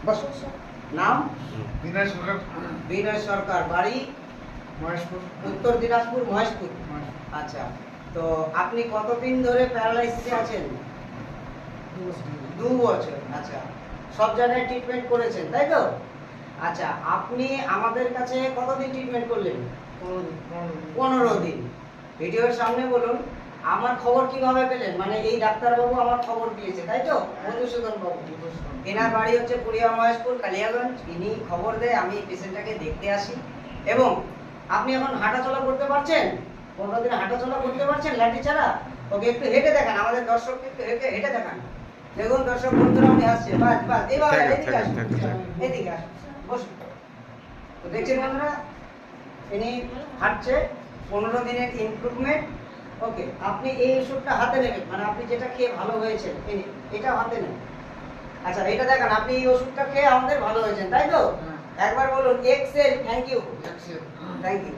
বসো। নাম? বিনয় সরকার, বিনয় সরকার, বাড়ি? মহেশপুর। উত্তর দিনাজপুর, মহেশপুর। আচ্ছা, তো আপনি কতদিন ধরে প্যারালাইসিসে আছেন? 2 বছর। আচ্ছা, সব জায়গায় ট্রিটমেন্ট করেছেন তাই তো? আচ্ছা, আপনি আমাদের কাছে কতদিন ট্রিটমেন্ট করলেন? 15 দিন। ভিডিওর সামনে বলুন, আমার খবর কিভাবে পেলেন? মানে এই ডাক্তারবাবু আমার খবর দিয়েছে তাই তো? মধুসূদন বাবু। এনার বাড়ি হচ্ছে পুরিয়া মহেশপুর কালিয়াগঞ্জ। ইনি খবর দেয়, আমি পেশেন্টটাকে দেখতে আসি। এবং আপনি এখন হাঁটাচলা করতে পারছেন? 15 দিন হাঁটাচলা করতে পারছেন লাঠি ছাড়া? ওকে একটু হেঁটে দেখান, আমাদের দর্শককে একটু হেঁটে হেঁটে দেখান। দেখুন দর্শক বন্ধুরা, উনি আসছে। বাস বাস, এইভাবে এদিকে আসুন, এদিকে আসুন, বসুন। তো দেখছেন বন্ধুরা, ইনি হাঁটছে, 15 দিনের ইমপ্রুভমেন্ট। ওকে, আপনি এই ওষুধটা হাতে নেবেন, মানে আপনি যেটা খেয়ে ভালো হয়েছে এটা হাতে নেন। আচ্ছা, এটা দেখান, আপনি এই ওষুধটা খেয়ে আমাদের ভালো হয়েছেন তাই তো? একবার বলুন excel, thank you, thank you.